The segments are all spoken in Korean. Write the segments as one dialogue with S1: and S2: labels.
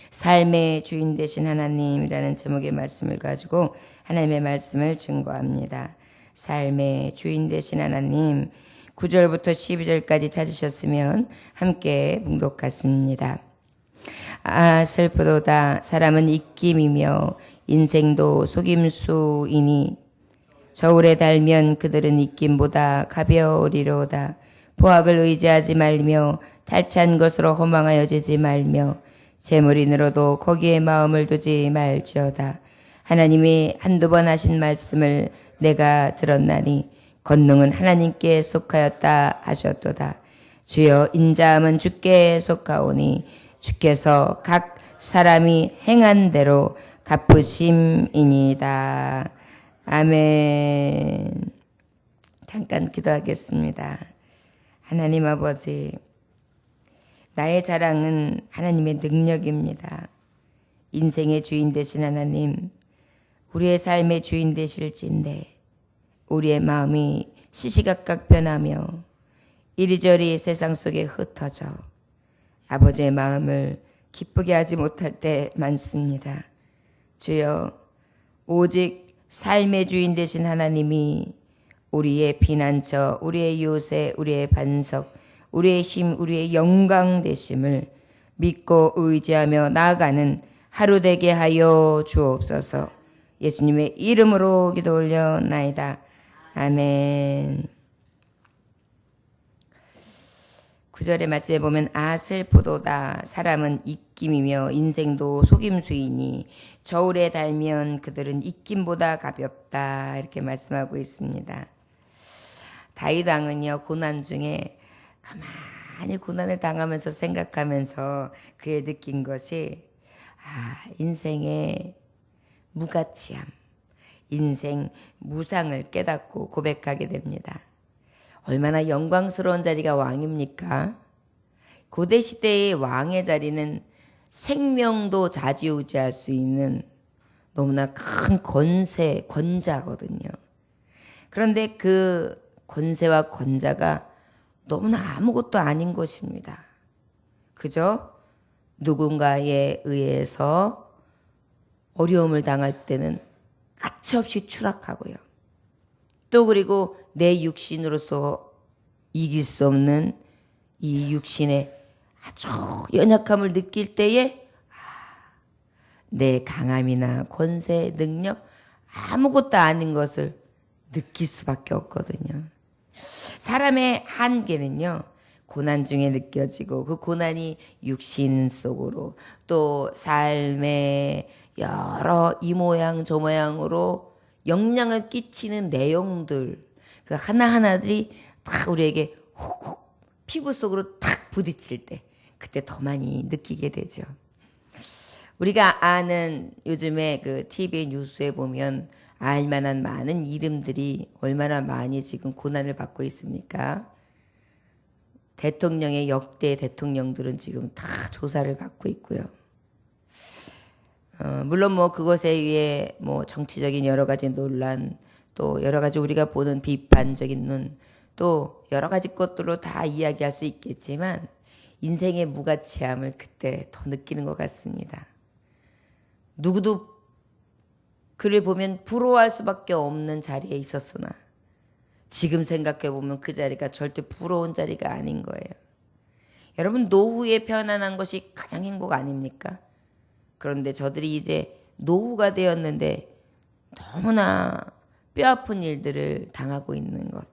S1: 삶의 주인 되신 하나님이라는 제목의 말씀을 가지고 하나님의 말씀을 증거합니다. 삶의 주인 되신 하나님, 9절부터 12절까지 찾으셨으면 함께 봉독하십니다. 아, 슬프도다. 사람은 입김이며 인생도 속임수이니 저울에 달면 그들은 입김보다 가벼우리로다. 보학을 의지하지 말며 탈찬 것으로 허망하여지지 말며 재물인으로도 거기에 마음을 두지 말지어다. 하나님이 한두 번 하신 말씀을 내가 들었나니 권능은 하나님께 속하였다 하셨도다. 주여, 인자함은 주께 속하오니 주께서 각 사람이 행한 대로 갚으심이니이다. 아멘. 잠깐 기도하겠습니다. 하나님 아버지, 나의 자랑은 하나님의 능력입니다. 인생의 주인 되신 하나님, 우리의 삶의 주인 되실진데 우리의 마음이 시시각각 변하며 이리저리 세상 속에 흩어져 아버지의 마음을 기쁘게 하지 못할 때 많습니다. 주여, 오직 삶의 주인 되신 하나님이 우리의 피난처, 우리의 요새, 우리의 반석, 우리의 힘, 우리의 영광 되심을 믿고 의지하며 나아가는 하루 되게 하여 주옵소서. 예수님의 이름으로 기도 올려나이다. 아멘. 9절의 말씀에 보면 아, 슬프도다. 사람은 입김이며 인생도 속임수이니 저울에 달면 그들은 입김보다 가볍다. 이렇게 말씀하고 있습니다. 다윗 왕은요, 고난 중에 가만히 고난을 당하면서 생각하면서 그에 느낀 것이 인생의 무가치함, 인생 무상을 깨닫고 고백하게 됩니다. 얼마나 영광스러운 자리가 왕입니까? 고대 시대의 왕의 자리는 생명도 좌지우지할 수 있는 너무나 큰 권세, 권자거든요. 그런데 그 권세와 권자가 너무나 아무것도 아닌 것입니다. 그저 누군가에 의해서 어려움을 당할 때는 가차없이 추락하고요. 또 그리고 내 육신으로서 이길 수 없는 이 육신의 아주 연약함을 느낄 때에 내 강함이나 권세, 능력 아무것도 아닌 것을 느낄 수밖에 없거든요. 사람의 한계는요, 고난 중에 느껴지고 그 고난이 육신 속으로 또 삶의 여러 이 모양 저 모양으로 영향을 끼치는 내용들, 그 하나하나들이 다 우리에게 훅훅 피부 속으로 탁 부딪힐 때 그때 더 많이 느끼게 되죠. 우리가 아는 요즘에 그 TV 뉴스에 보면 알만한 많은 이름들이 얼마나 많이 지금 고난을 받고 있습니까? 대통령의 역대 대통령들은 지금 다 조사를 받고 있고요. 물론 뭐 그것에 의해 뭐 정치적인 여러 가지 논란, 또 여러 가지 우리가 보는 비판적인 눈, 또 여러 가지 것들로 다 이야기할 수 있겠지만 인생의 무가치함을 그때 더 느끼는 것 같습니다. 누구도 그를 보면 부러워할 수밖에 없는 자리에 있었으나 지금 생각해 보면 그 자리가 절대 부러운 자리가 아닌 거예요. 여러분, 노후에 편안한 것이 가장 행복 아닙니까? 그런데 저들이 이제 노후가 되었는데 너무나 뼈아픈 일들을 당하고 있는 것.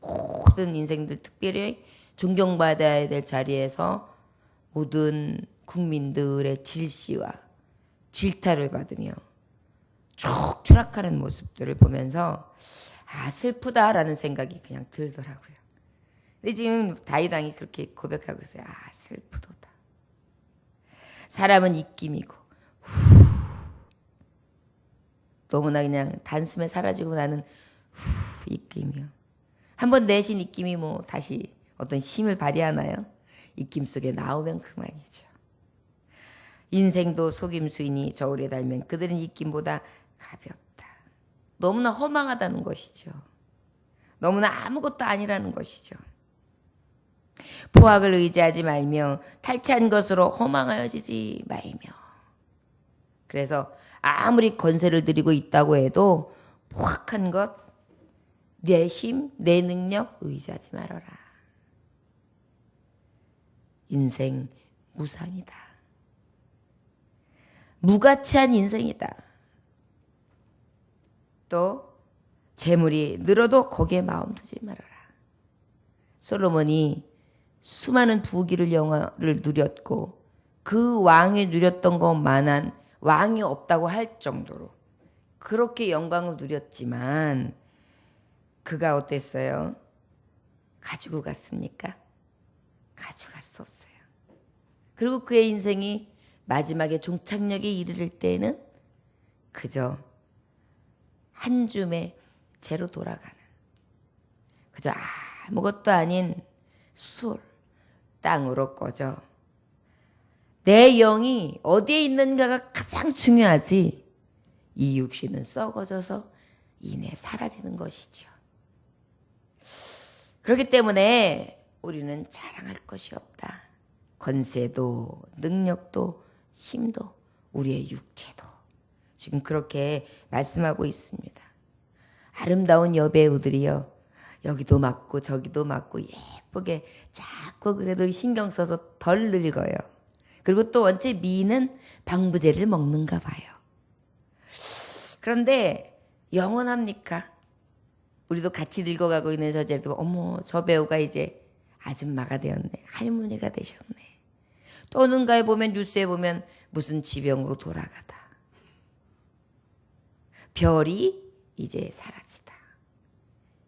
S1: 모든 인생들, 특별히 존경받아야 될 자리에서 모든 국민들의 질시와 질타를 받으며 쭉 추락하는 모습들을 보면서 슬프다라는 생각이 그냥 들더라고요. 근데 지금 다윗 왕이 그렇게 고백하고 있어요. 슬프도다. 사람은 입김이고 너무나 그냥 단숨에 사라지고 나는 입김이요. 한번 내신 입김이 뭐 다시 어떤 힘을 발휘하나요? 입김 속에 나오면 그만이죠. 인생도 속임수이니 저울에 달면 그들은 입김보다 가볍다. 너무나 허망하다는 것이죠. 너무나 아무것도 아니라는 것이죠. 포악을 의지하지 말며 탈취한 것으로 허망하여지지 말며 그래서 아무리 권세를 들이고 있다고 해도 포악한 것, 내 힘, 내 능력 의지하지 말아라. 인생 무상이다. 무가치한 인생이다. 또 재물이 늘어도 거기에 마음 두지 말아라. 솔로몬이 수많은 부귀를 영화를 누렸고 그 왕이 누렸던 것만한 왕이 없다고 할 정도로 그렇게 영광을 누렸지만 그가 어땠어요? 가지고 갔습니까? 가져갈 수 없어요. 그리고 그의 인생이 마지막에 종착역에 이르를 때에는 그저 한 줌의 재로 돌아가는, 그저 아무것도 아닌 솔, 땅으로 꺼져. 내 영이 어디에 있는가가 가장 중요하지, 이 육신은 썩어져서 이내 사라지는 것이죠. 그렇기 때문에 우리는 자랑할 것이 없다. 권세도 능력도 힘도 우리의 육체도 지금 그렇게 말씀하고 있습니다. 아름다운 여배우들이요, 여기도 맞고 저기도 맞고 예쁘게 자꾸 그래도 신경 써서 덜 늙어요. 그리고 또 원체 미인은 방부제를 먹는가 봐요. 그런데 영원합니까? 우리도 같이 늙어가고 있는 저자를 보면 어머, 저 배우가 이제 아줌마가 되었네, 할머니가 되셨네. 또 어딘가에 보면, 뉴스에 보면 무슨 지병으로 돌아가다, 별이 이제 사라지다.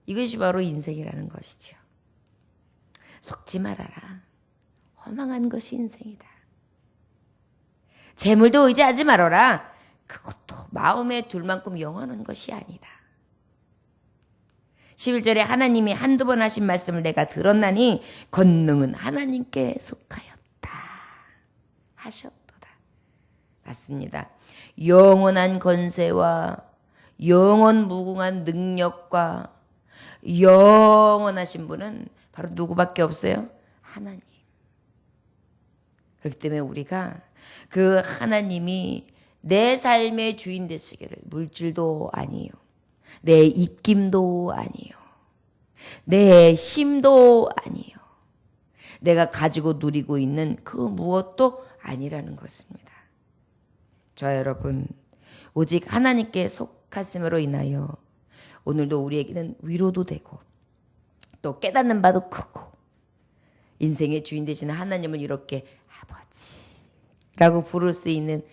S1: 이것이 바로 인생이라는 것이죠. 속지 말아라. 허망한 것이 인생이다. 재물도 의지하지 말아라. 그것도 마음에 둘 만큼 영원한 것이 아니다. 11절에 하나님이 한두 번 하신 말씀을 내가 들었나니 권능은 하나님께 속하였다 하셨도다. 맞습니다. 영원한 권세와 영원 무궁한 능력과 영원하신 분은 바로 누구밖에 없어요? 하나님. 그렇기 때문에 우리가 그 하나님이 내 삶의 주인 되시기를, 물질도 아니요, 내 입김도 아니요, 내 힘도 아니요, 내가 가지고 누리고 있는 그 무엇도 아니라는 것입니다. 저 여러분, 오직 하나님께 속하심으로 인하여 오늘도 우리에게는 위로도 되고 또 깨닫는 바도 크고, 인생의 주인 되시는 하나님을 이렇게 아버지라고 부를 수 있는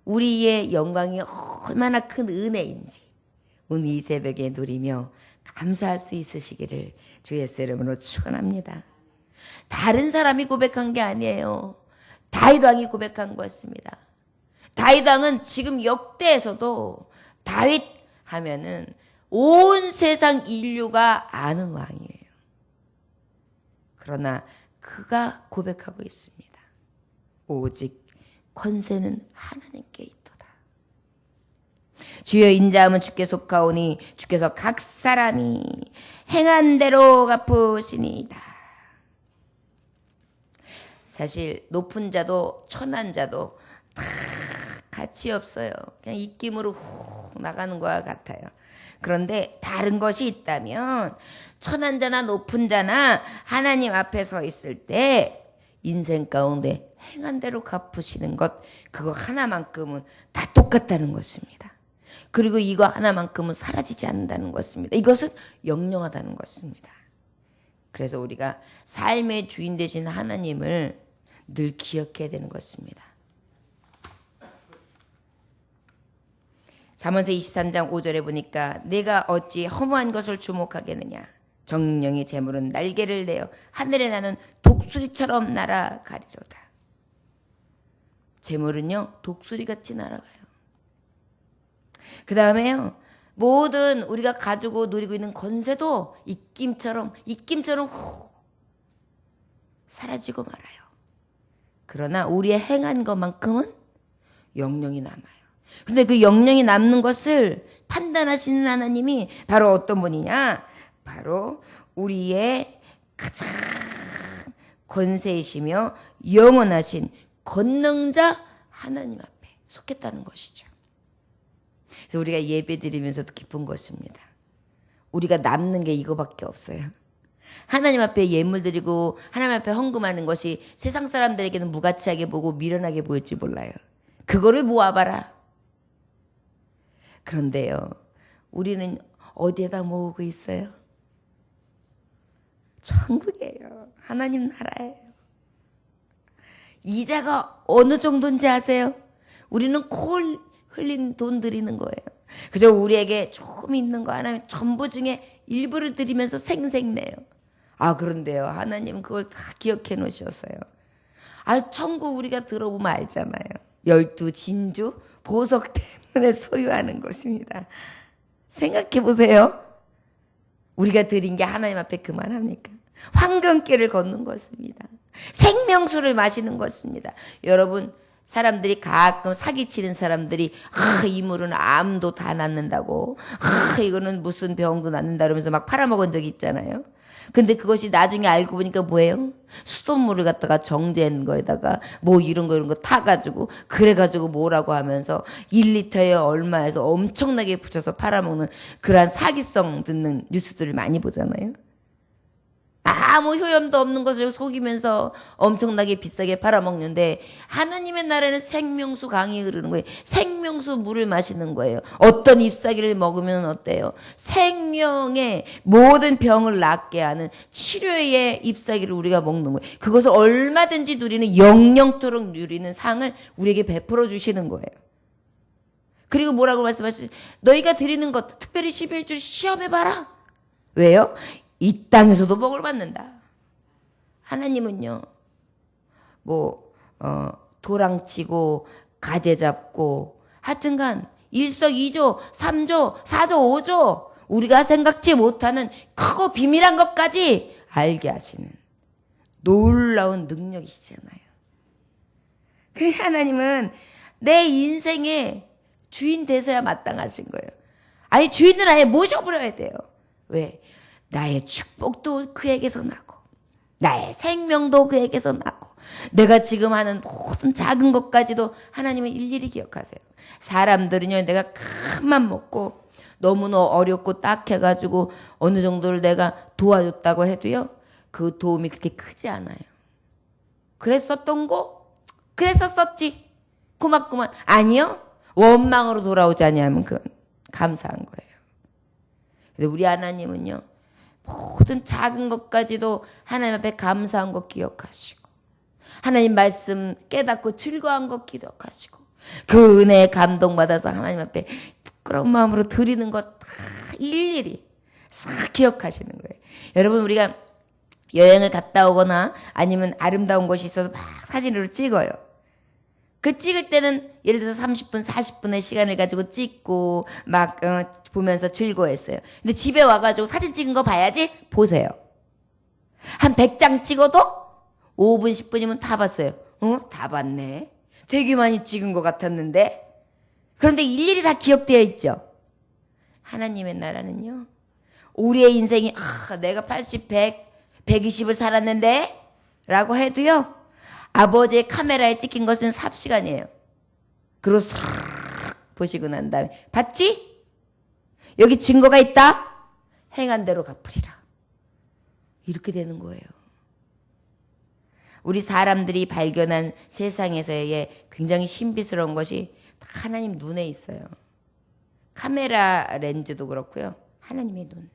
S1: 우리의 영광이 얼마나 큰 은혜인지 오늘 이 새벽에 누리며 감사할 수 있으시기를 주 예수 이름으로 축원합니다. 다른 사람이 고백한 게 아니에요. 다윗 왕이 고백한 것입니다. 다윗 왕은 지금 역대에서도 다윗 하면은 온 세상 인류가 아는 왕이에요. 그러나 그가 고백하고 있습니다. 오직 권세는 하나님께 있도다. 주여 인자함은 주께 속하오니 주께서 각 사람이 행한 대로 갚으시니이다. 사실 높은 자도 천한 자도 다 가치 없어요. 그냥 입김으로 훅 나가는 것과 같아요. 그런데 다른 것이 있다면 천한 자나 높은 자나 하나님 앞에 서 있을 때 인생 가운데 행한 대로 갚으시는 것, 그거 하나만큼은 다 똑같다는 것입니다. 그리고 이거 하나만큼은 사라지지 않는다는 것입니다. 이것은 영영하다는 것입니다. 그래서 우리가 삶의 주인 되신 하나님을 늘 기억해야 되는 것입니다. 잠언서 23장 5절에 보니까 내가 어찌 허무한 것을 주목하겠느냐, 정령의 재물은 날개를 내어 하늘에 나는 독수리처럼 날아가리로다. 재물은요, 독수리같이 날아가요. 그 다음에요, 모든 우리가 가지고 누리고 있는 권세도 입김처럼 훅 사라지고 말아요. 그러나 우리의 행한 것만큼은 영영이 남아요. 근데 그 영영이 남는 것을 판단하시는 하나님이 바로 어떤 분이냐? 바로 우리의 가장 권세이시며 영원하신 권능자 하나님 앞에 속했다는 것이죠. 그래서 우리가 예배 드리면서도 기쁜 것입니다. 우리가 남는 게 이거밖에 없어요. 하나님 앞에 예물 드리고 하나님 앞에 헌금하는 것이 세상 사람들에게는 무가치하게 보고 미련하게 보일지 몰라요. 그거를 모아봐라. 그런데요, 우리는 어디에다 모으고 있어요? 천국이에요. 하나님 나라예요. 이자가 어느 정도인지 아세요? 우리는 콜 흘린 돈 드리는 거예요. 그저 우리에게 조금 있는 거 하나님 전부 중에 일부를 드리면서 생색내요. 그런데요, 하나님 그걸 다 기억해 놓으셨어요. 천국 우리가 들어보면 알잖아요. 12진주 보석 때문에 소유하는 것입니다. 생각해 보세요. 우리가 드린 게 하나님 앞에 그만합니까? 황금길을 걷는 것입니다. 생명수를 마시는 것입니다. 여러분, 사람들이 가끔 사기치는 사람들이 이 물은 암도 다 낫는다고, 이거는 무슨 병도 낫는다 그러면서 막 팔아먹은 적이 있잖아요. 근데 그것이 나중에 알고 보니까 뭐예요? 수돗물을 갖다가 정제한 거에다가 뭐 이런 거 타가지고 그래가지고 뭐라고 하면서 1리터에 얼마에서 엄청나게 붙여서 팔아먹는 그러한 사기성 듣는 뉴스들을 많이 보잖아요. 아무 효염도 없는 것을 속이면서 엄청나게 비싸게 팔아먹는데, 하나님의 나라는 생명수 강이 흐르는 거예요. 생명수 물을 마시는 거예요. 어떤 잎사귀를 먹으면 어때요? 생명의 모든 병을 낫게 하는 치료의 잎사귀를 우리가 먹는 거예요. 그것을 얼마든지 누리는, 영영토록 누리는 상을 우리에게 베풀어 주시는 거예요. 그리고 뭐라고 말씀하시죠? 너희가 드리는 것, 특별히 11주 시험해봐라. 왜요? 이 땅에서도 복을 받는다. 하나님은요, 도랑치고 가재 잡고 하여튼간 일석이조, 3조, 4조, 5조 우리가 생각지 못하는 크고 비밀한 것까지 알게 하시는 놀라운 능력이시잖아요. 그래서 하나님은 내 인생의 주인 되셔야 마땅하신 거예요. 주인을 아예 모셔버려야 돼요. 왜? 나의 축복도 그에게서 나고, 나의 생명도 그에게서 나고, 내가 지금 하는 모든 작은 것까지도 하나님은 일일이 기억하세요. 사람들은요, 내가 큰맘 먹고 너무나 어렵고 딱해가지고 어느 정도를 내가 도와줬다고 해도요, 그 도움이 그렇게 크지 않아요. 그랬었던 거? 그랬었었지. 고맙구만. 아니요. 원망으로 돌아오지 않냐면 그건 감사한 거예요. 근데 우리 하나님은요, 모든 작은 것까지도 하나님 앞에 감사한 것 기억하시고, 하나님 말씀 깨닫고 즐거운 것 기억하시고, 그 은혜에 감동받아서 하나님 앞에 부끄러운 마음으로 드리는 것 다 일일이 싹 기억하시는 거예요. 여러분, 우리가 여행을 갔다 오거나 아니면 아름다운 곳이 있어서 막 사진으로 찍어요. 그 찍을 때는 예를 들어서 30분, 40분의 시간을 가지고 찍고 막 보면서 즐거워했어요. 근데 집에 와가지고 사진 찍은 거 봐야지? 보세요. 한 100장 찍어도 5분, 10분이면 다 봤어요. 다 봤네. 되게 많이 찍은 것 같았는데. 그런데 일일이 다 기억되어 있죠. 하나님의 나라는요, 우리의 인생이 내가 80, 100, 120을 살았는데 라고 해도요, 아버지의 카메라에 찍힌 것은 삽시간이에요. 그리고 싹 보시고 난 다음에, 봤지? 여기 증거가 있다? 행한 대로 갚으리라. 이렇게 되는 거예요. 우리 사람들이 발견한 세상에서의 굉장히 신비스러운 것이 다 하나님 눈에 있어요. 카메라 렌즈도 그렇고요. 하나님의 눈.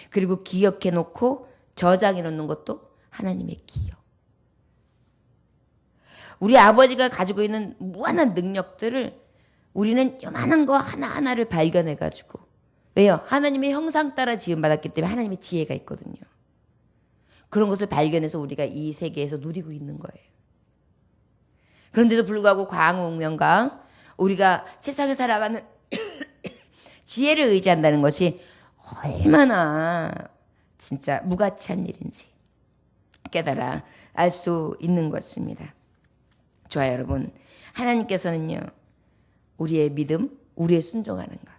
S1: 그리고 기억해 놓고 저장해 놓는 것도 하나님의 기억. 우리 아버지가 가지고 있는 무한한 능력들을 우리는 요만한 거 하나하나를 발견해가지고, 왜요? 하나님의 형상 따라 지음받았기 때문에 하나님의 지혜가 있거든요. 그런 것을 발견해서 우리가 이 세계에서 누리고 있는 거예요. 그런데도 불구하고 광우명강, 우리가 세상에 살아가는 지혜를 의지한다는 것이 얼마나 진짜 무가치한 일인지 깨달아 알 수 있는 것입니다. 좋아요, 여러분. 하나님께서는요, 우리의 믿음, 우리의 순종하는 것,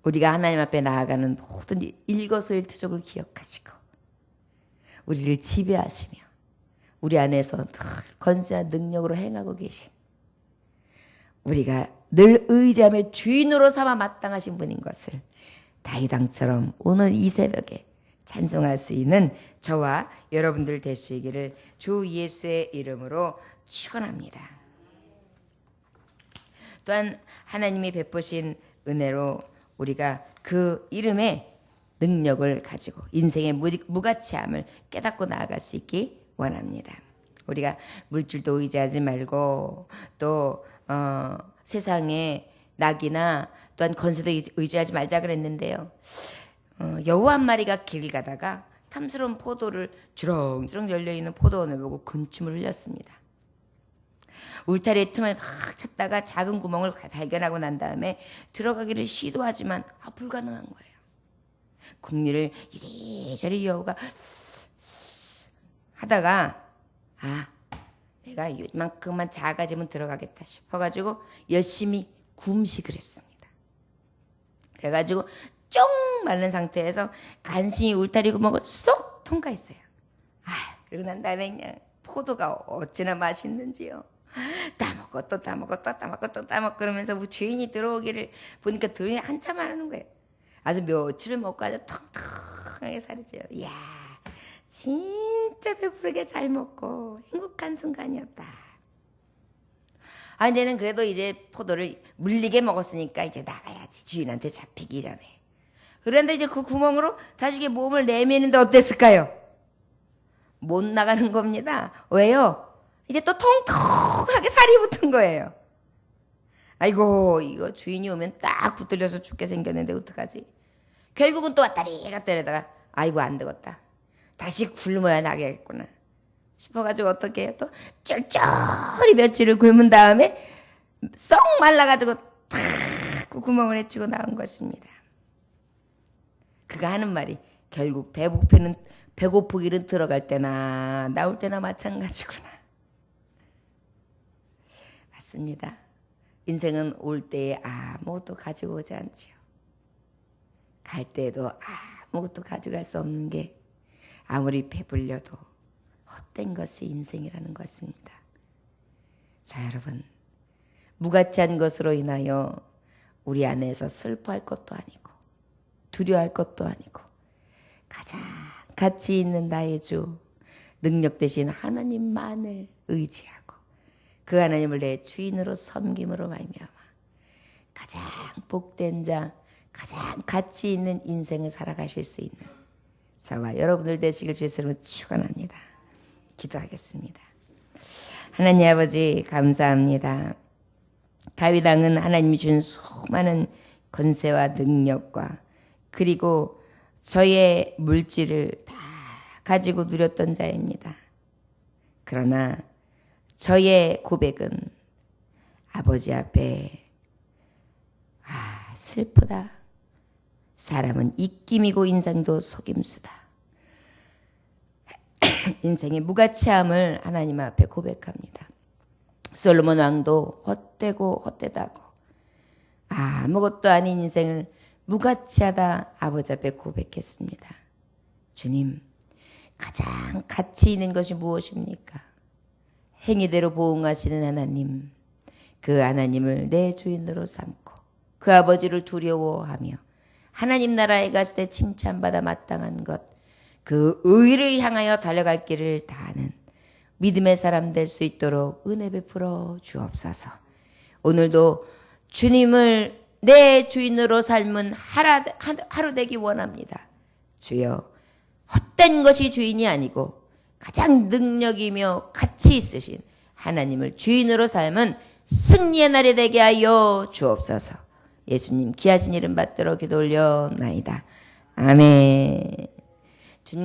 S1: 우리가 하나님 앞에 나아가는 모든 일거수일투족을 기억하시고 우리를 지배하시며 우리 안에서 늘 권세한 능력으로 행하고 계신 우리가 늘 의지하며 주인으로 삼아 마땅하신 분인 것을 다윗 왕처럼 오늘 이 새벽에 찬송할 수 있는 저와 여러분들 되시기를 주 예수의 이름으로 축원합니다. 또한 하나님이 베푸신 은혜로 우리가 그 이름의 능력을 가지고 인생의 무가치함을 깨닫고 나아갈 수 있기 원합니다. 우리가 물질도 의지하지 말고 또 세상의 낙이나 또한 권세도 의지하지 말자 그랬는데요. 여우 한 마리가 길 가다가 탐스러운 포도를 주렁주렁 열려있는 포도원을 보고 군침을 흘렸습니다. 울타리의 틈을 막 찾다가 작은 구멍을 발견하고 난 다음에 들어가기를 시도하지만 불가능한 거예요. 궁리를 이리저리 여우가 하다가 내가 이만큼만 작아지면 들어가겠다 싶어가지고 열심히 kum식을 했습니다. 그래가지고 쫑 말른 상태에서 간신히 울타리 구멍을 쏙 통과했어요. 그리고 난 다음에 그냥 포도가 어찌나 맛있는지요. 따먹고 또 따먹고 또 따먹고 또 따먹고 그러면서 주인이 들어오기를 보니까 들어오니 한참 하는 거예요. 아주 며칠을 먹고 아주 텅텅하게 살이죠. 이야, 진짜 배부르게 잘 먹고 행복한 순간이었다. 이제는 그래도 이제 포도를 물리게 먹었으니까 이제 나가야지, 주인한테 잡히기 전에. 그런데 이제 그 구멍으로 다시 몸을 내미는데 어땠을까요? 못 나가는 겁니다. 왜요? 이제 또 통통하게 살이 붙은 거예요. 아이고, 이거 주인이 오면 딱 붙들려서 죽게 생겼는데 어떡하지? 결국은 또 왔다리 갔다리 하다가 아이고 안 되겠다. 다시 굶어야 나겠구나 싶어가지고 어떻게 해요? 또 쩔쩔이 며칠을 굶은 다음에 썩 말라가지고 탁 그 구멍을 헤치고 나온 것입니다. 그가 하는 말이 결국 배고프기는 들어갈 때나 나올 때나 마찬가지구나. 맞습니다. 인생은 올 때에 아무것도 가지고 오지 않지요. 갈 때에도 아무것도 가져갈 수 없는 게 아무리 배불려도 헛된 것이 인생이라는 것입니다. 자, 여러분, 무가치한 것으로 인하여 우리 안에서 슬퍼할 것도 아니고 두려워할 것도 아니고 가장 가치 있는 나의 주, 능력 되신 하나님만을 의지하고 그 하나님을 내 주인으로 섬김으로 말미암아 가장 복된 자, 가장 가치 있는 인생을 살아가실 수 있는 저와 여러분들 되시길 주의 이름으로 축원합니다. 기도하겠습니다. 하나님 아버지 감사합니다. 다윗 왕은 하나님이 준 수많은 권세와 능력과 그리고 저의 물질을 다 가지고 누렸던 자입니다. 그러나 저의 고백은 아버지 앞에 슬프다. 사람은 입김이고 인생도 속임수다. 인생의 무가치함을 하나님 앞에 고백합니다. 솔로몬 왕도 헛되고 헛되다고 아무것도 아닌 인생을 무가치하다 아버지 앞에 고백했습니다. 주님, 가장 가치 있는 것이 무엇입니까? 행위대로 보응하시는 하나님, 그 하나님을 내 주인으로 삼고 그 아버지를 두려워하며 하나님 나라에 갔을 때 칭찬받아 마땅한 것, 그 의를 향하여 달려갈 길을 다하는 믿음의 사람 될 수 있도록 은혜 베풀어 주옵소서. 오늘도 주님을 내 주인으로 삶은 하루 되기 원합니다. 주여, 헛된 것이 주인이 아니고 가장 능력이며 가치 있으신 하나님을 주인으로 삶은 승리의 날이 되게 하여 주옵소서. 예수님 귀하신 이름 받들어 기도 올려나이다. 아멘.